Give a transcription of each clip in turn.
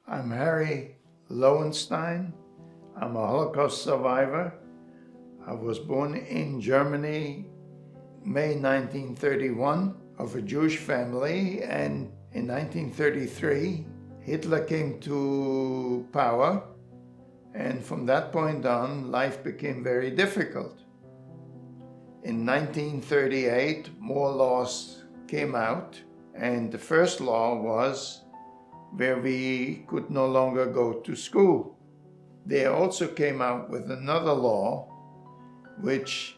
I'm Harry Lowenstein. I'm a Holocaust survivor. I was born in Germany, May 1931, of a Jewish family, and in 1933, Hitler came to power, and from that point on, life became very difficult. In 1938, more laws came out, and the first law was where we could no longer go to school. They also came out with another law which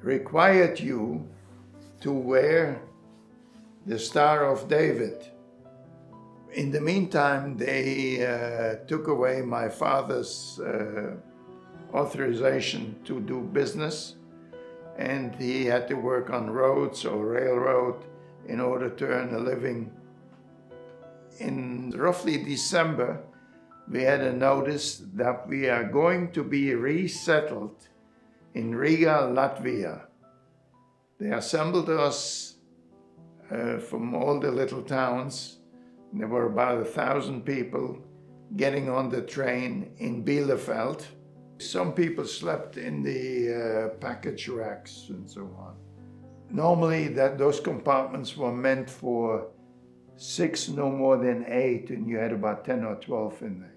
required you to wear the Star of David. In the meantime, they took away my father's authorization to do business, and he had to work on roads or railroad in order to earn a living. In roughly December, we had a notice that we are going to be resettled in Riga, Latvia. They assembled us from all the little towns. There were about 1,000 people getting on the train in Bielefeld. Some people slept in the package racks and so on. Normally, those compartments were meant for 6, no more than 8, and you had about 10 or 12 in there.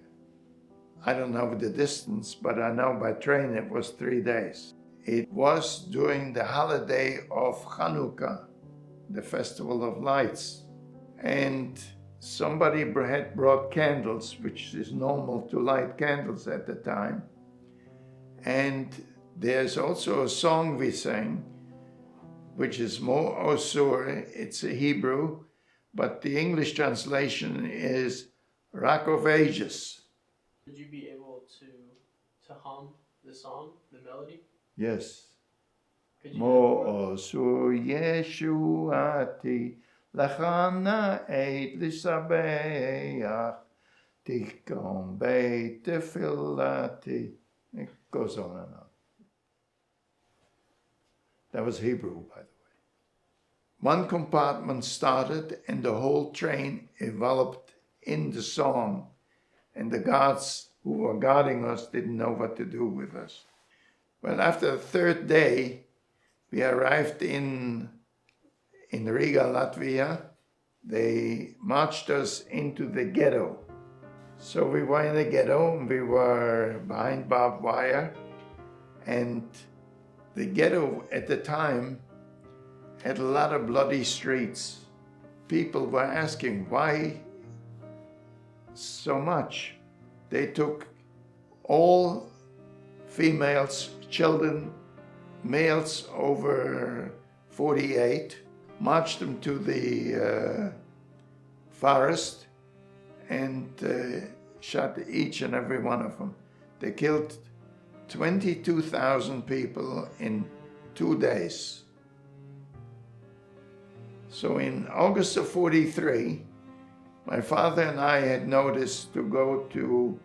I don't know the distance, but I know by train it was 3 days. It was during the holiday of Hanukkah, the Festival of Lights. And somebody had brought candles, which is normal to light candles at the time. And there's also a song we sang, which is Mo Osur. It's a Hebrew, but the English translation is Rock of Ages. Would you be able to hum the song, the melody? Yes. Could you Mo Osur Yeshuati Lachana Eit Lisabeach Tikkon Beit Tefillati. It goes on and on. That was Hebrew, by the way. One compartment started and the whole train enveloped in the song, and the guards who were guarding us didn't know what to do with us. Well, after the third day, we arrived in Riga, Latvia. They marched us into the ghetto. So we were in the ghetto, and we were behind barbed wire, and the ghetto at the time had a lot of bloody streets. People were asking, why so much? They took all females, children, males over 48, marched them to the forest, and shot each and every one of them. They killed 22,000 people in 2 days. So in August of 43, my father and I had noticed to go to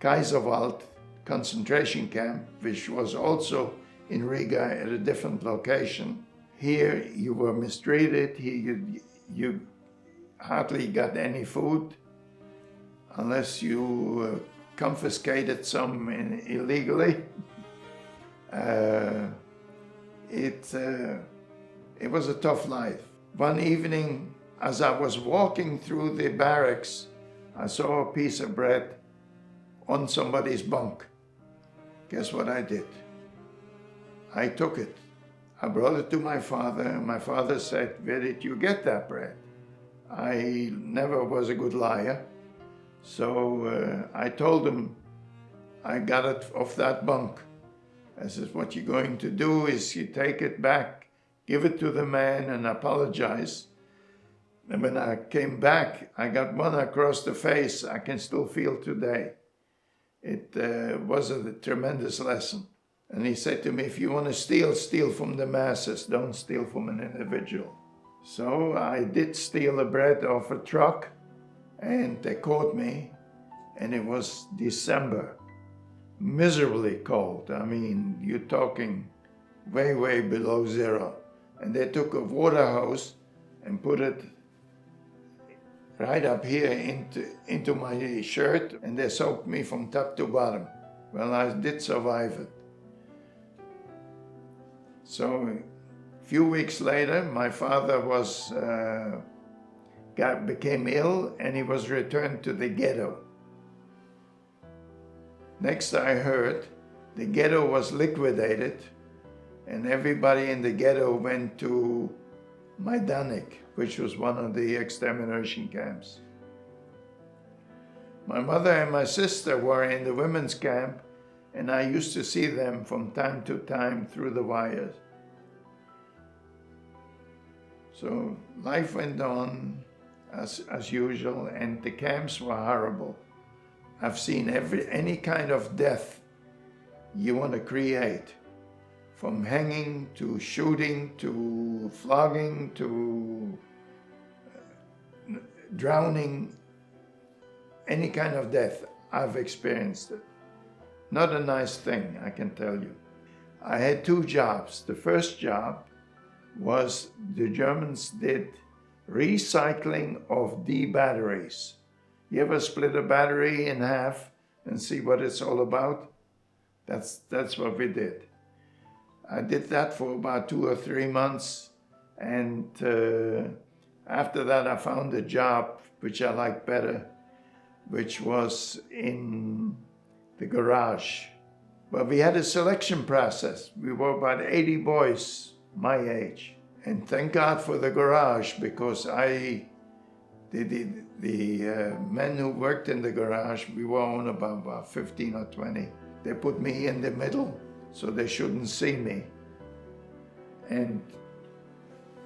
Kaiserwald concentration camp, which was also in Riga at a different location. Here you were mistreated. Here you hardly got any food unless you confiscated some illegally. It was a tough life. One evening, as I was walking through the barracks, I saw a piece of bread on somebody's bunk. Guess what I did? I took it. I brought it to my father, and my father said, "Where did you get that bread?" I never was a good liar, so I told him I got it off that bunk. I said, "What you're going to do is you take it back, give it to the man, and apologize." And when I came back, I got one across the face I can still feel today. It was a tremendous lesson. And he said to me, if you want to steal, steal from the masses, don't steal from an individual. So I did steal the bread off a truck, and they caught me, and it was December, miserably cold. I mean, you're talking way, way below zero. And they took a water hose and put it right up here into my shirt, and they soaked me from top to bottom. Well, I did survive it. So a few weeks later, my father became ill, and he was returned to the ghetto. Next I heard, the ghetto was liquidated, and everybody in the ghetto went to Majdanek, which was one of the extermination camps. My mother and my sister were in the women's camp, and I used to see them from time to time through the wires. So life went on as usual, and the camps were horrible. I've seen any kind of death you want to create, from hanging to shooting to flogging to drowning. Any kind of death, I've experienced it. Not a nice thing, I can tell you. I had two jobs. The first job was the Germans did recycling of D batteries. You ever split a battery in half and see what it's all about? That's what we did. I did that for about 2 or 3 months, and after that I found a job which I liked better, which was in the garage. But we had a selection process. We were about 80 boys my age. And thank God for the garage, because the men who worked in the garage, we were on about 15 or 20. They put me in the middle so they shouldn't see me. And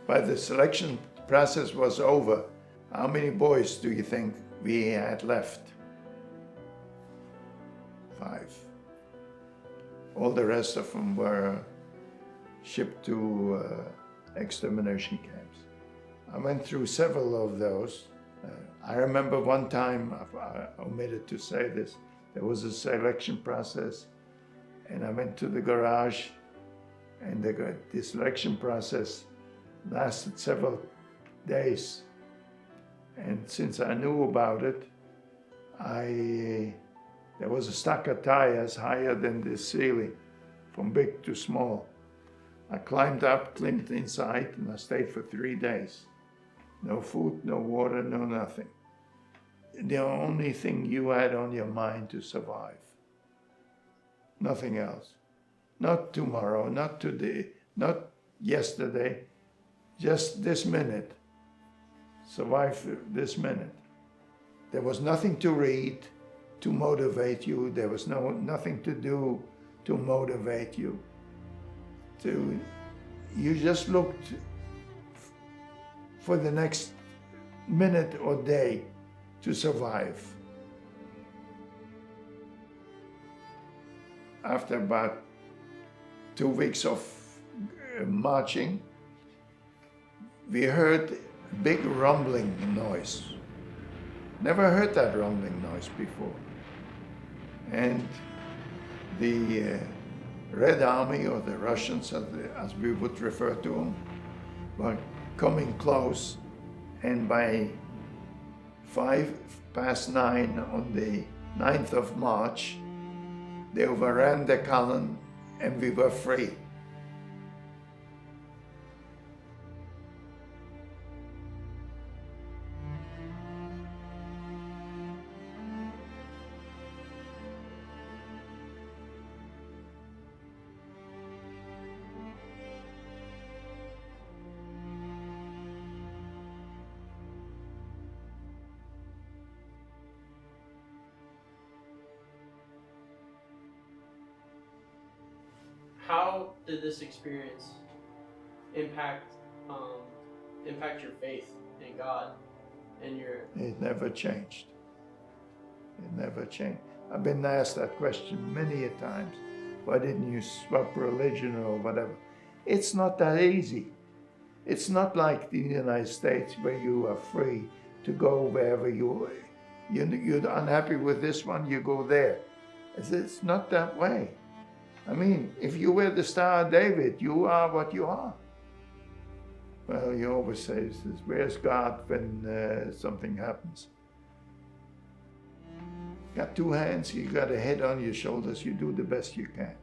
by the selection process was over, how many boys do you think we had left? 5. All the rest of them were shipped to extermination camps. I went through several of those. I remember one time, I omitted to say this, there was a selection process, and I went to the garage, and the selection process lasted several days. And since I knew about it, there was a stack of tires higher than the ceiling, from big to small. I climbed up, climbed inside, and I stayed for 3 days. No food, no water, no nothing. The only thing you had on your mind to survive. Nothing else. Not tomorrow, not today, not yesterday, just this minute. Survive this minute. There was nothing to read to motivate you. There was nothing to do to motivate you. You just looked for the next minute or day to survive. After about 2 weeks of marching, we heard a big rumbling noise. Never heard that rumbling noise before. And the Red Army, or the Russians as we would refer to them, were coming close, and by 9:05 on the 9th of March, they overran the column and we were free. How did this experience impact your faith in God and your? It never changed. It never changed. I've been asked that question many a times. Why didn't you swap religion or whatever? It's not that easy. It's not like the United States where you are free to go wherever you're unhappy with this one, you go there. It's not that way. I mean, if you wear the Star of David, you are what you are. Well, he always says, where's God when something happens? Got two hands, you got a head on your shoulders, you do the best you can.